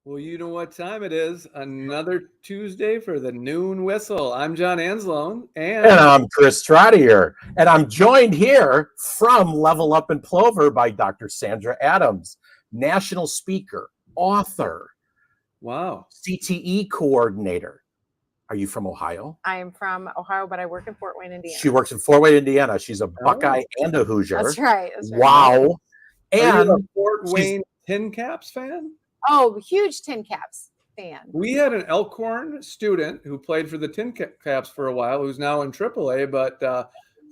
Well, you know what time it is. Another Tuesday for the noon whistle. I'm John Anzalone, And I'm Chris Trottier, and I'm joined here from Level Up in Plover by Dr. Sandra Adams, national speaker, author, wow, CTE coordinator. Are you from Ohio? I am from Ohio, but I work in Fort Wayne, Indiana. She works in Fort Wayne, Indiana. She's a Buckeye and a Hoosier. That's right. Wow. Are you a And Fort Wayne Tin Caps fan? Oh, huge Tin Caps fan. We had an Elkhorn student who played for the Tin Caps for a while, who's now in AAA, but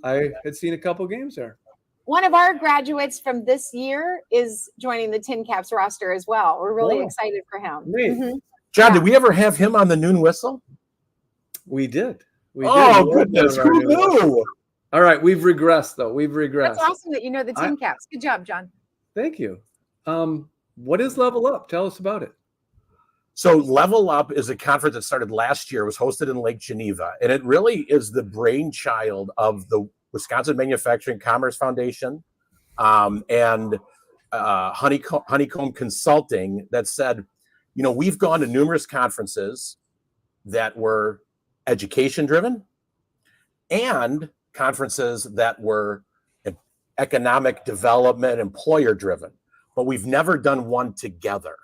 I had seen a couple games there. One of our graduates from this year is joining the Tin Caps roster as well. We're really excited for him. Mm-hmm. John, did we ever have him on the noon whistle? We did. Oh, goodness. Who knew? All right. We've regressed, though. We've regressed. That's awesome that you know the Tin Caps. Good job, John. Thank you. What is Level Up? Tell us about it. So Level Up is a conference that started last year. It was hosted in Lake Geneva, and it really is the brainchild of the Wisconsin Manufacturing Commerce Foundation and Honeycomb Consulting that said, you know, we've gone to numerous conferences that were education driven and conferences that were economic development, employer driven, but we've never done one together.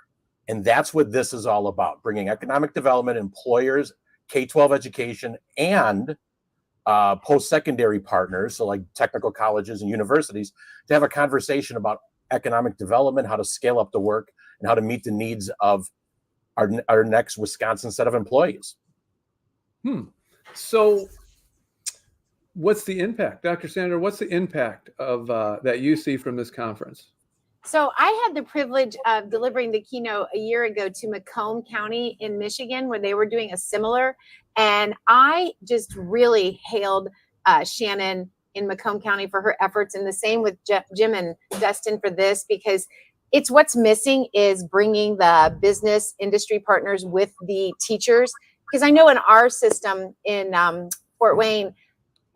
And that's what this is all about, bringing economic development, employers, K-12 education, and post-secondary partners, so like technical colleges and universities, to have a conversation about economic development, how to scale up the work, and how to meet the needs of our next Wisconsin set of employees. So what's the impact? Dr. Sandra, what's the impact of that you see from this conference? So I had the privilege of delivering the keynote a year ago to Macomb County in Michigan, where they were doing a similar. And I just really hailed Shannon in Macomb County for her efforts, and the same with Jim and Dustin for this, because it's what's missing is bringing the business industry partners with the teachers. Because I know in our system in Fort Wayne,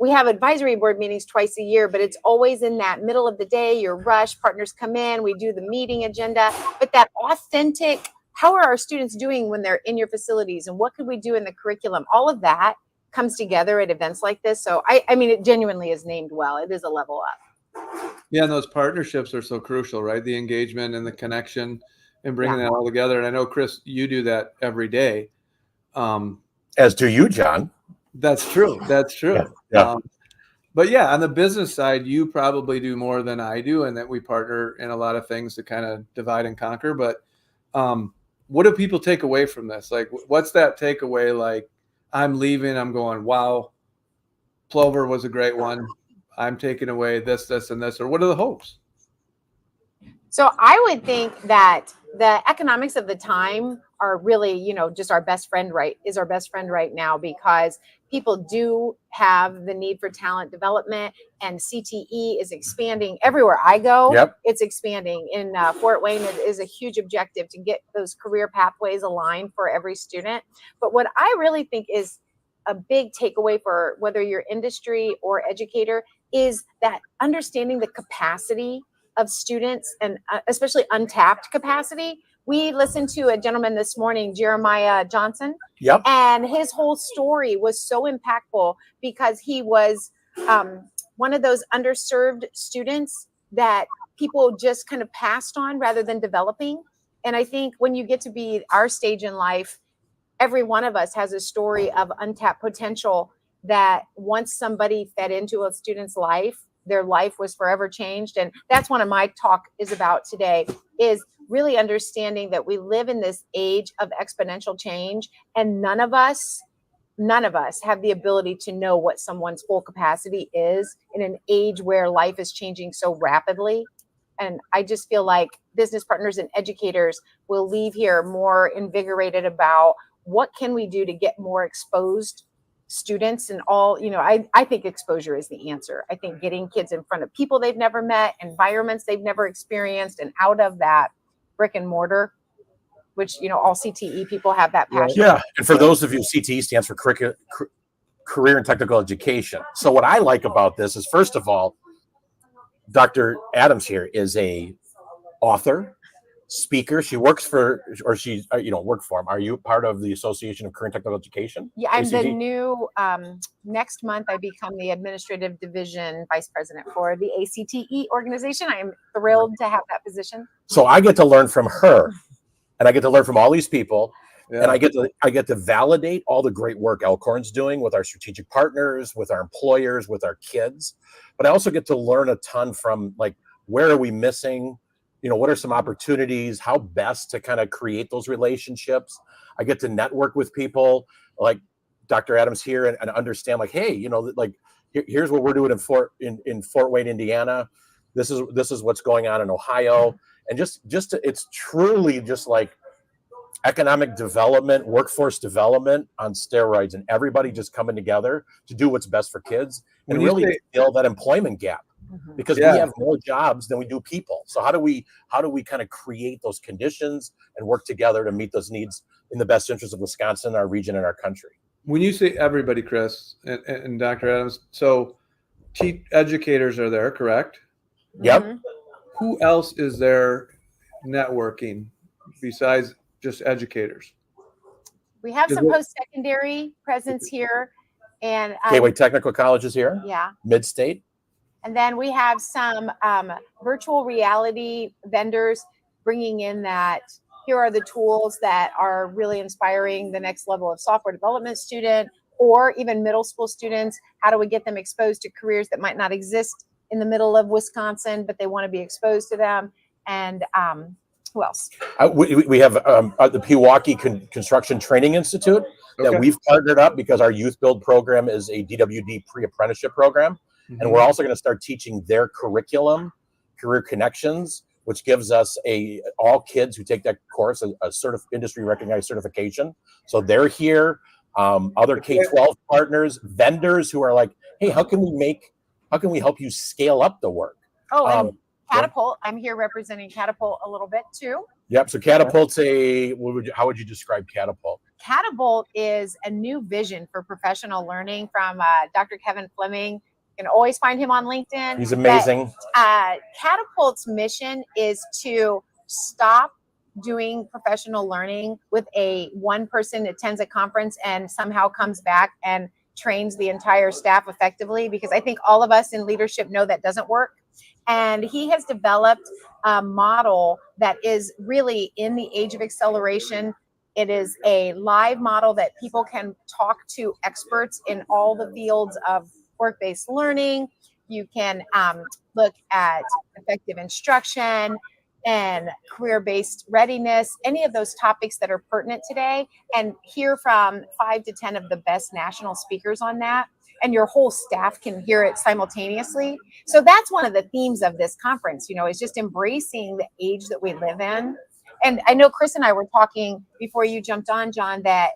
we have advisory board meetings twice a year, but it's always in that middle of the day. You're rushed, partners come in, we do the meeting agenda, but that authentic, how are our students doing when they're in your facilities, and what could we do in the curriculum? All of that comes together at events like this. So I mean, it genuinely is named well. It is a level up. Yeah, and those partnerships are so crucial, right? The engagement and the connection and bringing that all together. And I know, Chris, you do that every day. As do you, John. That's true. That's true. Yeah. But yeah, on the business side, you probably do more than I do, and that we partner in a lot of things to kind of divide and conquer. But what do people take away from this? Like, what's that takeaway? Like, I'm leaving, I'm going, wow, Plover was a great one. I'm taking away this, this, and this. Or what are the hopes? So I would think that the economics of the time are really, you know, just our best friend right now, because people do have the need for talent development, and CTE is expanding everywhere I go. Yep. It's expanding in Fort Wayne. It is a huge objective to get those career pathways aligned for every student. But what I really think is a big takeaway for whether you're industry or educator is that understanding the capacity of students, and especially untapped capacity. We listened to a gentleman this morning, Jeremiah Johnson, and his whole story was so impactful because he was one of those underserved students that people just kind of passed on rather than developing. And I think when you get to be our stage in life, every one of us has a story of untapped potential that once somebody fed into a student's life, their life was forever changed. And that's one of my talk is about today, is really understanding that we live in this age of exponential change, and none of us have the ability to know what someone's full capacity is in an age where life is changing so rapidly. And I just feel like business partners and educators will leave here more invigorated about what can we do to get more exposed students and all, you know, I think exposure is the answer. I think getting kids in front of people they've never met, environments they've never experienced, and out of that brick and mortar, which, you know, all CTE people have that passion. Yeah. And for those of you, CTE stands for Career and Technical Education. So what I like about this is, first of all, Dr. Adams here is a author, speaker. She works for, or she's, work for them. Are you part of the Association of Career and Technical Education? Yeah, I'm the ACT? new, next month I become the administrative division vice president for the ACTE organization. I am thrilled to have that position. So I get to learn from her, and I get to learn from all these people. Yeah. And I get to validate all the great work Elkhorn's doing with our strategic partners, with our employers, with our kids. But I also get to learn a ton from, like, where are we missing? What are some opportunities? How best to kind of create those relationships? I get to network with people like Dr. Adams here and understand, like, hey, here's what we're doing in Fort Wayne, Indiana. This is what's going on in Ohio, and it's truly just like economic development, workforce development on steroids, and everybody just coming together to do what's best for kids and really fill that employment gap, because we have more jobs than we do people. So how do we kind of create those conditions and work together to meet those needs in the best interest of Wisconsin, our region, and our country? When you say everybody, Chris and Dr. Adams, so educators are there, correct? Yep. Mhm. Who else is there networking besides just educators? We have Is some it- post-secondary presence here, and Gateway Technical College is here. yeah. Mid-State. And then we have some virtual reality vendors bringing in that here are the tools that are really inspiring the next level of software development student, or even middle school students. How do we get them exposed to careers that might not exist in the middle of Wisconsin, but they want to be exposed to them? And who else? We have the Pewaukee Construction Training Institute that Okay. we've partnered up because our Youth Build program is a DWD pre-apprenticeship program. And we're also going to start teaching their curriculum, Career Connections, which gives us all kids who take that course a industry recognized certification. So they're here. Other K-12 partners, vendors who are like, hey, how can we help you scale up the work? Oh, and Catapult. I'm here representing Catapult a little bit too. Yep. So Catapult's how would you describe Catapult? Catapult is a new vision for professional learning from Dr. Kevin Fleming. You can always find him on LinkedIn. He's amazing. Catapult's mission is to stop doing professional learning with one person attends a conference and somehow comes back and trains the entire staff effectively, because I think all of us in leadership know that doesn't work. And he has developed a model that is really in the age of acceleration. It is a live model that people can talk to experts in all the fields of work-based learning. You can look at effective instruction and career-based readiness, any of those topics that are pertinent today, and hear from 5 to 10 of the best national speakers on that. And your whole staff can hear it simultaneously. So that's one of the themes of this conference, is just embracing the age that we live in. And I know Chris and I were talking before you jumped on, John, that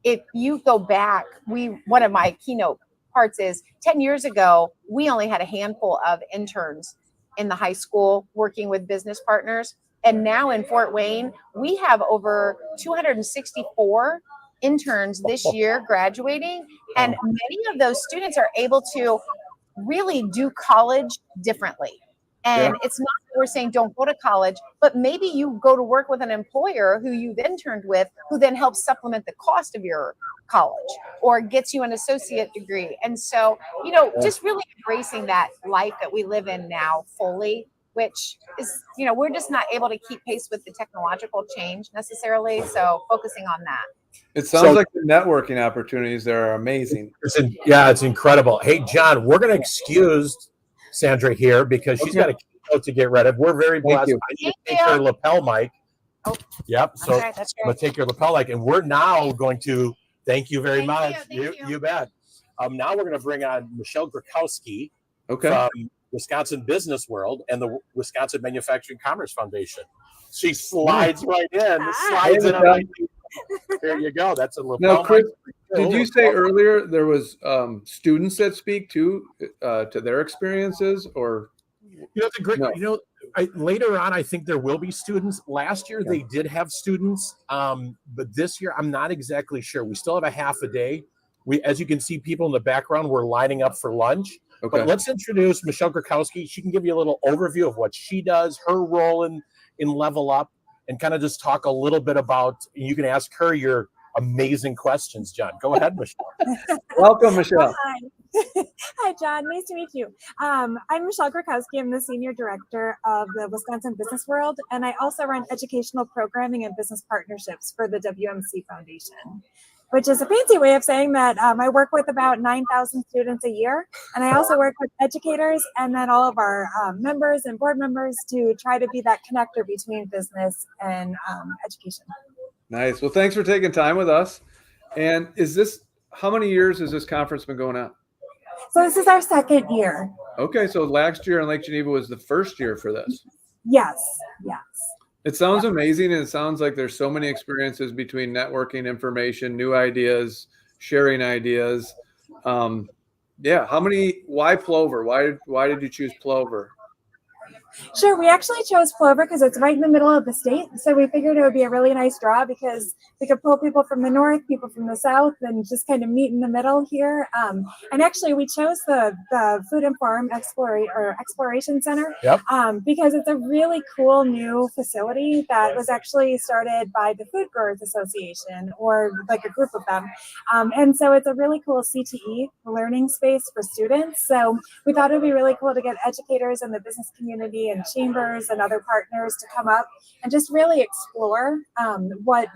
if you go back, one of my keynote parts is 10 years ago, we only had a handful of interns in the high school working with business partners. And now in Fort Wayne, we have over 264 interns this year graduating. And many of those students are able to really do college differently. And it's not that we're saying don't go to college, but maybe you go to work with an employer who you've interned with, who then helps supplement the cost of your college or gets you an associate degree. And so, just really embracing that life that we live in now fully, which is, we're just not able to keep pace with the technological change necessarily. So focusing on that. It sounds like the networking opportunities there are amazing. It's incredible. Hey, John, we're going to excuse Sandra here because she's got a keynote to get rid of. We're very blessed. I need to take her lapel mic. Oh, yep. So okay, that's great. let's take your lapel mic, and we're now going to thank you very much. Thank you. You bet. Now we're going to bring on Michelle Grakowski Okay. from Wisconsin Business World and the Wisconsin Manufacturing Commerce Foundation. She slides right in. Slides in. There you go. That's a lapel Now, Chris, mic. did you say earlier there was students that speak to their experiences, or? It's a great. No. Later on, I think there will be students. Last year they did have students, but this year I'm not exactly sure. We still have a half a day. As you can see, people in the background, we're lining up for lunch. Okay. But let's introduce Michelle Grakowski. She can give you a little overview of what she does, her role in in Level Up and kind of just talk a little bit about, you can ask her your amazing questions, John. Go ahead, Michelle. Welcome, Michelle. Hi. Hi, John. Nice to meet you. I'm Michelle Krakowski. I'm the Senior Director of the Wisconsin Business World, and I also run educational programming and business partnerships for the WMC Foundation, which is a fancy way of saying that I work with about 9,000 students a year, and I also work with educators and then all of our members and board members to try to be that connector between business and education. Nice. Well, thanks for taking time with us. And how many years has this conference been going on? So this is our second year. Okay, so last year in Lake Geneva was the first year for this. Yes. It sounds amazing, and it sounds like there's so many experiences between networking, information, new ideas, sharing ideas. Why Plover? Why did you choose Plover? Sure. We actually chose Plover because it's right in the middle of the state. So we figured it would be a really nice draw because we could pull people from the north, people from the south, and just kind of meet in the middle here. And actually, we chose the Food and Farm Exploration Center because it's a really cool new facility that was actually started by the Food Growers Association, or like a group of them. And so it's a really cool CTE learning space for students. So we thought it would be really cool to get educators in the business community and chambers and other partners to come up and just really explore what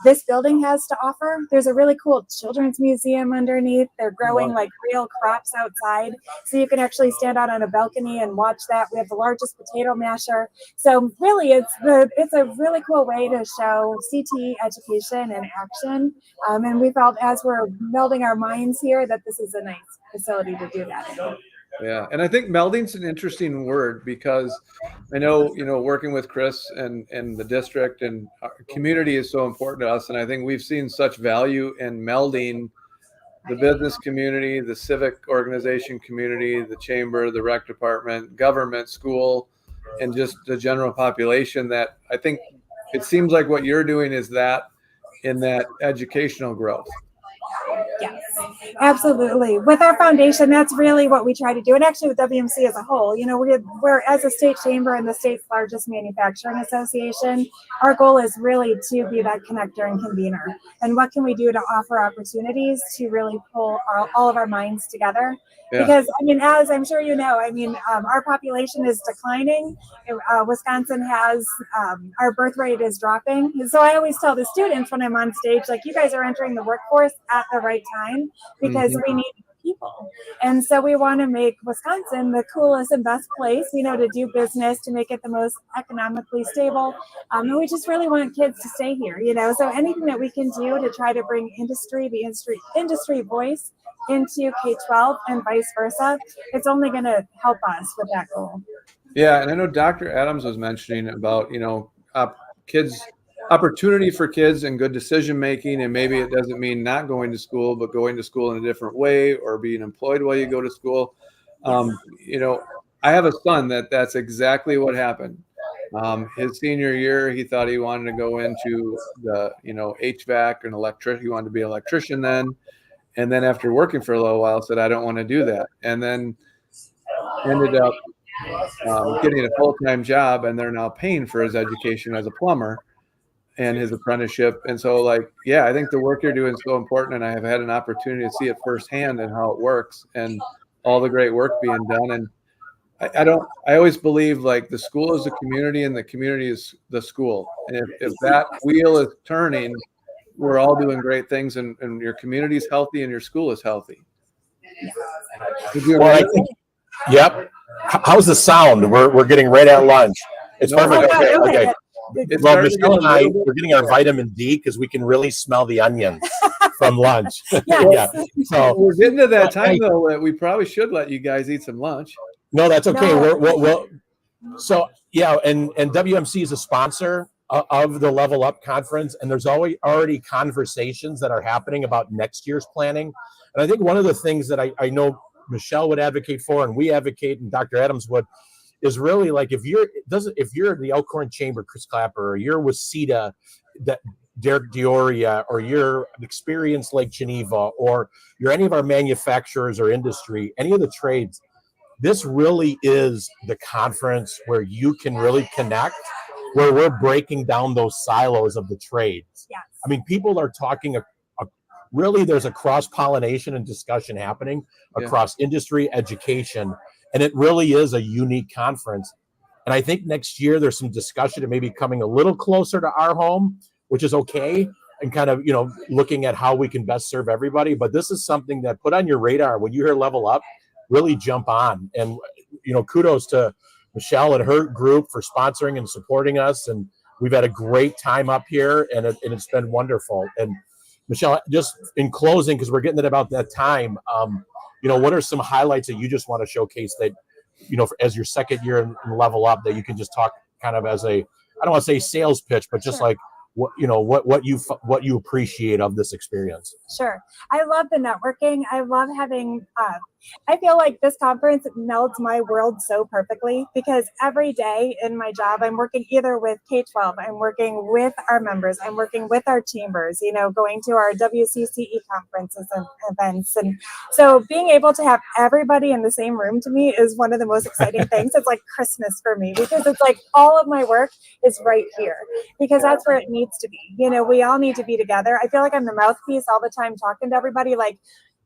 this building has to offer. There's a really cool children's museum underneath. They're growing like real crops outside, so you can actually stand out on a balcony and watch that. We have the largest potato masher. So really, it's a really cool way to show CTE education in action. And we felt, as we're melding our minds here, that this is a nice facility to do that in. Yeah, and I think melding's an interesting word because I know, working with Chris and the district and our community is so important to us. And I think we've seen such value in melding the business community, the civic organization community, the chamber, the rec department, government, school, and just the general population, that I think it seems like what you're doing is that in that educational growth. Yes, absolutely. With our foundation, that's really what we try to do. And actually with WMC as a whole, we're as a state chamber and the state's largest manufacturing association, our goal is really to be that connector and convener. And what can we do to offer opportunities to really pull all of our minds together? Yeah. Because, as I'm sure you know, our population is declining. Wisconsin has, our birth rate is dropping. And so I always tell the students when I'm on stage, like, you guys are entering the workforce at the right time because we need people. And so we want to make Wisconsin the coolest and best place, to do business, to make it the most economically stable. And we just really want kids to stay here, so anything that we can do to try to bring the industry voice into K-12 and vice versa, it's only going to help us with that goal. Yeah, and I know Dr. Adams was mentioning about, kids, opportunity for kids and good decision making, and maybe it doesn't mean not going to school, but going to school in a different way or being employed while you go to school. I have a son that's exactly what happened. His senior year, he thought he wanted to go into the, HVAC and electric. He wanted to be an electrician then. And then after working for a little while, said, I don't want to do that. And then ended up getting a full-time job, and they're now paying for his education as a plumber and his apprenticeship. And so I think the work you're doing is so important. And I have had an opportunity to see it firsthand and how it works and all the great work being done. And I always believe like the school is the community and the community is the school. And if that wheel is turning, we're all doing great things, and your community is healthy and your school is healthy. Yep. How's the sound? We're getting right at lunch. It's perfect. Okay. Well, Michelle and I, we're getting our vitamin D because we can really smell the onions from lunch. Yeah. So we're getting to that time though that we probably should let you guys eat some lunch. No, that's okay. No. And WMC is a sponsor of the Level Up conference, and there's already conversations that are happening about next year's planning. And I think one of the things that I know Michelle would advocate for, and we advocate, and Dr. Adams would, is really like if you're the Elkhorn Chamber, Chris Clapper, or you're with CETA, Derek Dioria, or you're experienced Lake Geneva, or you're any of our manufacturers or industry, any of the trades, this really is the conference where you can really connect where we're breaking down those silos of the trades. Yes. I mean, people are talking really, there's a cross-pollination and discussion happening across industry, education, and it really is a unique conference. And I think next year there's some discussion, it may be coming a little closer to our home, which is okay, and kind of, looking at how we can best serve everybody. But this is something that put on your radar when you hear Level Up, really jump on. And, kudos to Michelle and her group for sponsoring and supporting us. And we've had a great time up here, and it's been wonderful. And Michelle, just in closing, because we're getting at about that time, what are some highlights that you just want to showcase that, as your second year in Level Up, that you can just talk kind of as I don't want to say sales pitch, but just like what you appreciate of this experience? Sure. I love the networking. I love having, I feel like this conference melds my world so perfectly because every day in my job, I'm working either with K-12, I'm working with our members, I'm working with our chambers, going to our WCCE conferences and events. And so being able to have everybody in the same room to me is one of the most exciting things. It's like Christmas for me because it's like all of my work is right here because that's where it needs to be. We all need to be together. I feel like I'm the mouthpiece all the time talking to everybody like,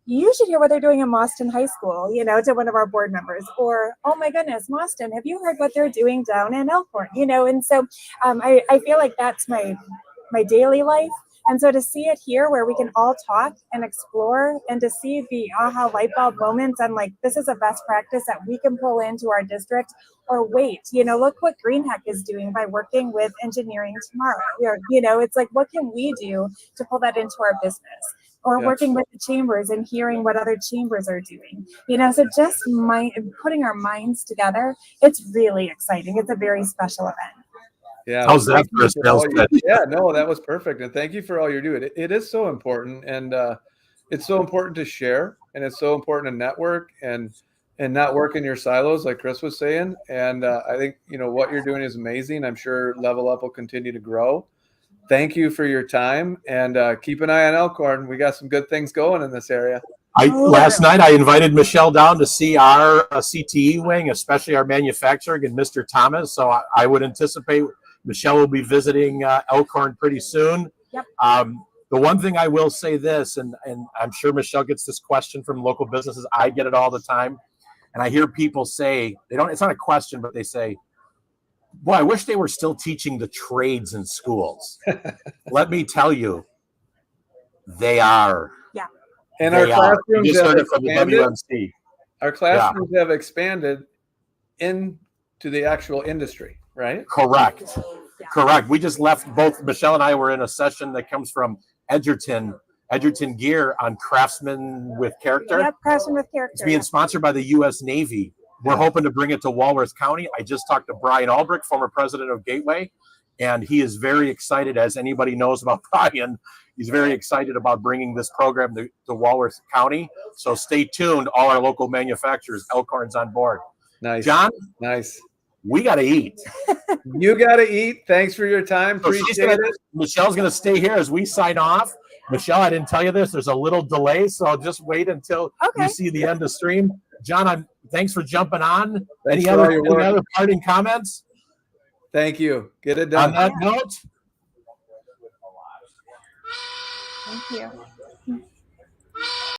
you should hear what they're doing in Mauston High School, to one of our board members, or, oh my goodness, Mauston, have you heard what they're doing down in Elkhorn? And so I feel like that's my daily life. And so to see it here where we can all talk and explore and to see the aha light bulb moments and like, this is a best practice that we can pull into our district or wait, look what GreenHack is doing by working with Engineering Tomorrow. It's like, what can we do to pull that into our business? Or working with the chambers and hearing what other chambers are doing. So just putting our minds together, it's really exciting. It's a very special event. Yeah. How's that for a sales pitch? Yeah, no, that was perfect. And thank you for all you're doing. It is so important. And it's so important to share. And it's so important to network and not work in your silos, like Chris was saying. And I think, what you're doing is amazing. I'm sure Level Up will continue to grow. Thank you for your time, and keep an eye on Elkhorn. We got some good things going in this area. Last night, I invited Michelle down to see our CTE wing, especially our manufacturing, and Mr. Thomas. So I would anticipate Michelle will be visiting Elkhorn pretty soon. Yep. The one thing I will say this, and I'm sure Michelle gets this question from local businesses. I get it all the time. And I hear people say, it's not a question, but they say, boy, I wish they were still teaching the trades in schools. Let me tell you, they are. Yeah. And our classrooms have expanded. WMC. Our classrooms have expanded into the actual industry, right? Correct. Yeah. Correct. We just left, both Michelle and I were in a session that comes from Edgerton Gear on Craftsman with Character. Yep, Craftsman with Character. It's being sponsored by the U.S. Navy. We're hoping to bring it to Walworth County. I just talked to Brian Albrecht, former president of Gateway, and he is very excited, as anybody knows about Brian, he's very excited about bringing this program to Walworth County. So stay tuned, all our local manufacturers. Elkhorn's on board. Nice. John? Nice. We got to eat. You got to eat. Thanks for your time. Appreciate it. Michelle's going to stay here as we sign off. Michelle, I didn't tell you this. There's a little delay, so I'll just wait until you see the end of stream. John, thanks for jumping on. Any other parting comments? Thank you. Get it done. On that note. Thank you.